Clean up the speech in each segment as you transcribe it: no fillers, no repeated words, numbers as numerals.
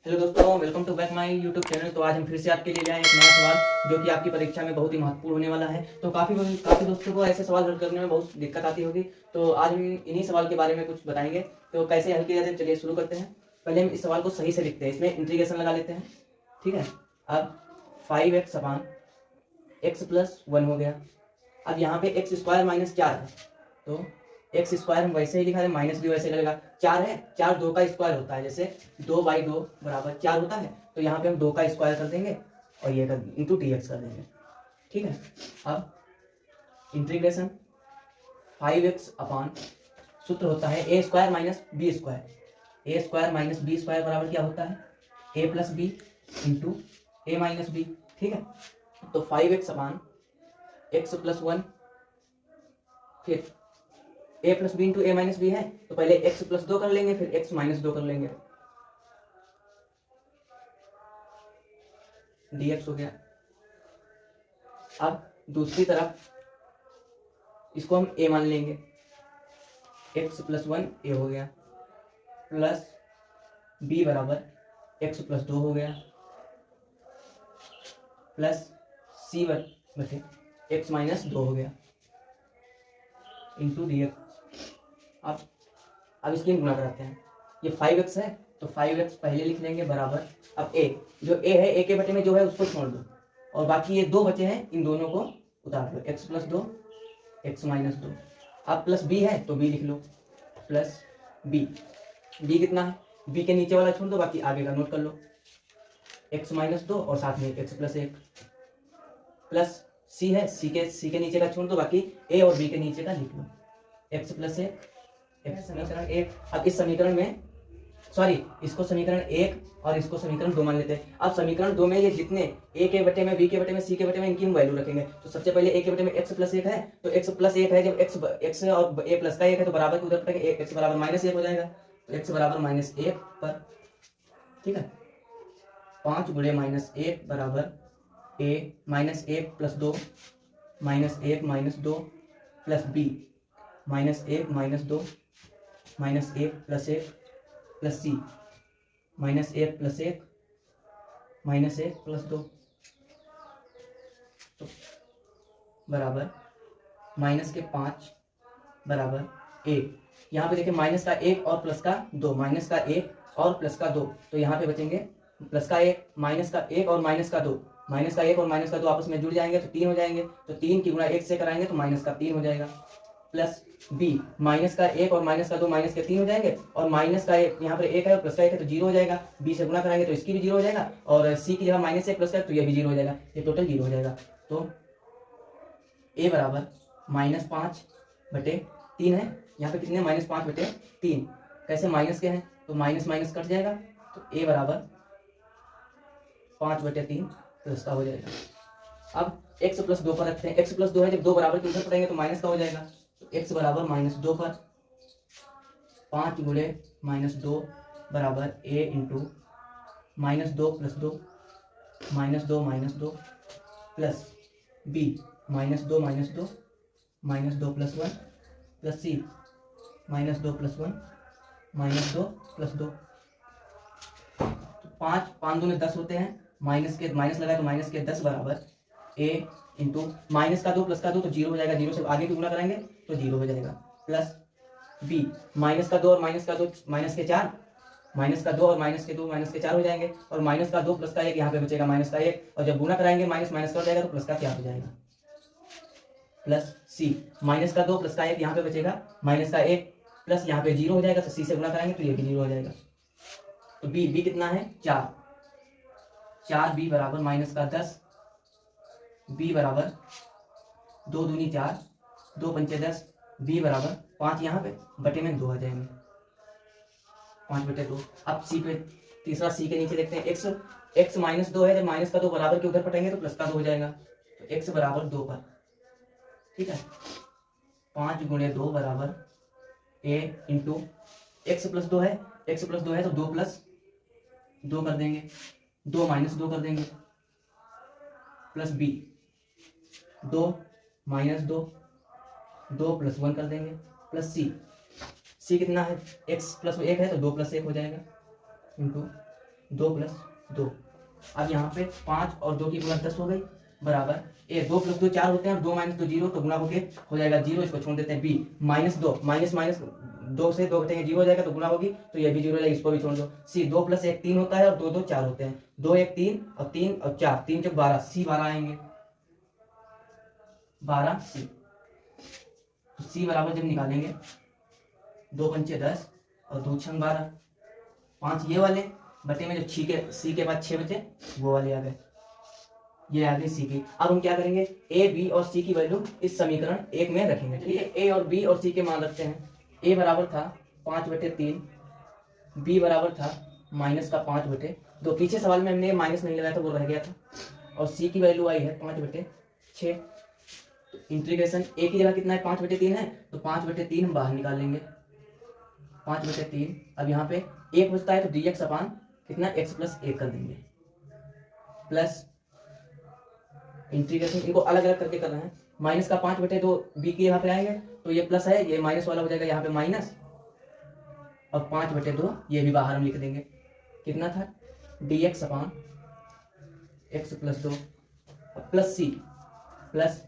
Hello दोस्तों, welcome to back my YouTube channel. तो आज हम फिर से आपके लिए लाए एक नया सवाल जो कि आपकी परीक्षा में बहुत ही महत्वपूर्ण होने वाला है। तो काफ़ी दोस्तों को ऐसे सवाल हल करने में बहुत दिक्कत आती होगी। तो आज हम इन्हीं सवाल के बारे में कुछ बताएंगे। तो कैसे हल किया जाते हैं, चलिए शुरू करते हैं। पहले हम इस सवाल को सही से लिखते हैं, इसमें इंटीग्रेशन लगा लेते हैं। ठीक है। अब 5x अपान एक्स प्लस 1 हो गया। अब यहाँ पे एक्स स्क्वायर माइनस 4 है, तो एक्स स्क्वायर हम वैसे ही लिखा है, माइनस भी वैसे लगेगा। 4 है, 4 2 का स्क्वायर होता है, जैसे 2/2 बराबर 4 होता है। तो यहाँ पे हम 2 का स्क्वायर कर देंगे और ये कर इंटू डी एक्स कर देंगे। ठीक है। अब इंटीग्रेशन 5x अपान सूत्र होता है ए स्क्वायर माइनस बी स्क्वायर। ए स्क्वायर माइनस बी स्क्वायर बराबर क्या होता है, ए प्लस बी इंटू ए माइनस बी। ठीक है। तो 5x अपान एक्स प्लस 1, फिर ए प्लस बी इंटू ए माइनस बी है, तो पहले एक्स प्लस 2 कर लेंगे, फिर एक्स माइनस 2 कर लेंगे, dx हो गया। अब दूसरी तरफ इसको हम a मान लेंगे, x प्लस 1 a हो गया, प्लस b बराबर x प्लस 2 हो गया, प्लस c बटे x माइनस 2 हो गया इंटू डी एक्स। अब इसकी गुणा कराते हैं। ये 5x है, तो 5x पहले लिख लेंगे बराबर, अब a, जो a है a के बटे में जो है उसको छोड़ दो, और बाकी ये दो बचे हैं, इन दोनों को उतार दो, x प्लस 2 x माइनस 2। अब प्लस b है तो b लिख लो, प्लस b कितना है, b के नीचे वाला छोड़ दो, बाकी आगे का नोट कर लो, x माइनस 2 और साथ में x प्लस 1, प्लस c है, c के नीचे का छोड़ दो, बाकी a और b के नीचे का लिख लो, x प्लस 1 समीकरण 1। अब इस समीकरण में इसको समीकरण 1 और इसको समीकरण 2 मान लेते हैं। अब समीकरण 2 में ये जितने a के बटे में, b के बटे में, c के बटे में, इनकी हम वैल्यू रखेंगे। तो सबसे पहले a के बटे में x प्लस 1 है, तो x प्लस 1 है, जब x और a प्लस का 1 है तो बराबर के उधर पड़ेगा, x बराबर माइनस 1 हो जाएगा, तो x बराबर माइनस 1 पर। ठीक है। 5 गुणे माइनस 1 बराबर a minus 1 plus 2 minus 1 minus 2 plus b minus 1 minus 2 minus 1 plus 1 plus C minus 1 plus 1 minus 1 plus 2, तो बराबर माइनस के 5 बराबर 1। यहाँ पे देखिए माइनस का 1 और प्लस का 2, माइनस का 1 और प्लस का 2, तो यहाँ पे बचेंगे प्लस का 1, माइनस का 1 और माइनस का 2, माइनस का 1 और माइनस का 2 आपस में जुड़ जाएंगे तो 3 हो जाएंगे, तो 3 की गुणा 1 से कराएंगे तो माइनस का 3 हो जाएगा, प्लस b माइनस का 1 और माइनस का 2 माइनस के 3 हो जाएंगे, और माइनस का 1 यहाँ पर 1 है और प्लस का 1 है तो 0 हो जाएगा, b से गुणा कराएंगे तो इसकी भी 0 हो जाएगा, और c की जगह माइनस 1 प्लस का तो ये भी 0 हो जाएगा, ये टोटल 0 हो जाएगा। तो a बराबर माइनस 5 बटे 3 है, यहाँ पे कितने माइनस 5 बटे 3, कैसे माइनस के हैं तो माइनस माइनस कट जाएगा, तो a बराबर 5 बटे 3 प्लस का हो जाएगा। अब x प्लस 2 पर रखते हैं, x प्लस 2 है, जब 2 बराबर के उधर पड़ेंगे तो माइनस का हो जाएगा, x बराबर माइनस 2 पर 5 गुणे माइनस 2 बराबर a into minus 2 plus 2 minus 2 minus 2 plus b minus 2 minus 2 minus 2 plus 1 plus c minus 2 plus 1 minus 2 plus 2। तो 5 दूनी 10 होते हैं, माइनस लगा तो माइनस के 10 बराबर a इंटू माइनस का 2 प्लस का 2 तो 0 हो जाएगा, 0 से आगे की गुणा कराएंगे तो 0 हो जाएगा, प्लस b माइनस का 2 और माइनस का 2 माइनस के 4, माइनस का 2 और माइनस के 2 माइनस के 4 हो जाएंगे, और माइनस का 2 प्लस का 1 यहाँ पे बचेगा माइनस का 1, और जब गुणा कराएंगे माइनस माइनस का हो जाएगा तो प्लस का क्या हो जाएगा, प्लस c माइनस का 2 प्लस का 1 यहाँ पे बचेगा माइनस का 1, प्लस यहाँ पे 0 हो जाएगा, तो c से गुणा कराएंगे तो ये भी 0 हो जाएगा। तो b कितना है 4 b बराबर माइनस का 10, b बराबर 2 दूनी 4 2 पंचे 10, b बराबर 5, यहाँ पे बटे में 2 आ जाएंगे, 5 बटे 2। अब c पे तीसरा c के नीचे देखते हैं, x माइनस 2 है, जब माइनस का 2 बराबर के उधर पटेंगे तो प्लस का 2 हो जाएगा, तो x बराबर 2 पर। ठीक है। 5 गुणे 2 बराबर a इंटू एक्स प्लस 2 है, x प्लस 2 है तो 2 प्लस 2 कर देंगे, 2 माइनस 2 कर देंगे, प्लस b 2 माइनस 2 2 प्लस 1 कर देंगे, प्लस c कितना है, x प्लस 1 है तो 2 प्लस 1 हो जाएगा, इंटू 2 प्लस 2। अब यहाँ पे 5 और 2 की गुणा 10 हो गई, बराबर ए 2 प्लस 2 4 होते हैं और 2 माइनस 2 0, तो गुणा होके हो जाएगा 0, इसको छोड़ देते हैं बी माइनस 2, माइनस माइनस 2 से 2 घटेंगे 0 हो जाएगा, तो गुणा होगी तो ये भी 0 हो जाएगा, इसको भी छोड़ दो। सी 2 प्लस 1 3 होता है और 2 2 4 होते हैं, 2 1 3 और 3 और 4, 3 चौक 12, सी 12 आएंगे, 12 सी। तो सी बराबर जब निकालेंगे 2 पंचे 10 और 2 छंग 12, 5 ये वाले बटे में जो सी के बाद 6 बचे वो वाले आ गए, ये आ गई सी की। अब हम क्या करेंगे, ए बी और सी की वैल्यू इस समीकरण 1 में रखेंगे। चलिए ए और बी और सी के मान रखते हैं। ए बराबर था 5/3, बी बराबर था -5/2। पीछे सवाल में हमने माइनस नहीं लगाया था, वो रह गया था, और सी की वैल्यू आई है 5/6। तो इंटीग्रेशन ए की जगह कितना है, 5/3 है, तो 5/3 हम बाहर निकाल लेंगे, 5/3। अब यहाँ पे 1 बचता है तो dx अपान कितना x + 1 कर देंगे, प्लस इंटीग्रेशन इनको अलग अलग करके कर रहे हैं, -5/2 बी की यहाँ पे आएंगे तो ये प्लस है, ये माइनस वाला हो जाएगा यहाँ पे माइनस, और 5/2 ये भी बाहर हम लिख देंगे, कितना था dx अपान x + 2, प्लस सी, प्लस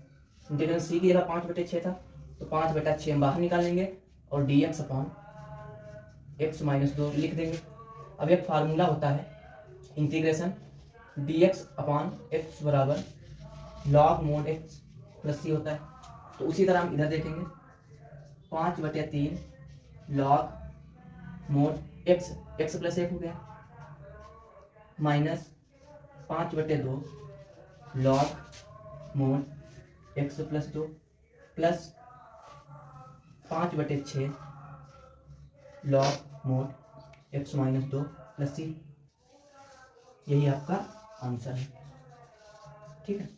इंटीग्रेशन सी की जगह 5/6 था तो 5/6 हम बाहर निकाल लेंगे और dx अपान x - 2 लिख देंगे। अब एक फार्मूला होता है इंटीग्रेशन dx अपान x बराबर log mod x प्लस सी होता है, तो उसी तरह हम इधर देखेंगे 5/3 log mod x, x + 1 हो गया, minus 5/2 log mod x + 2 plus 5/6 log mod x - 2 plus C. यही आपका आंसर है, ठीक है।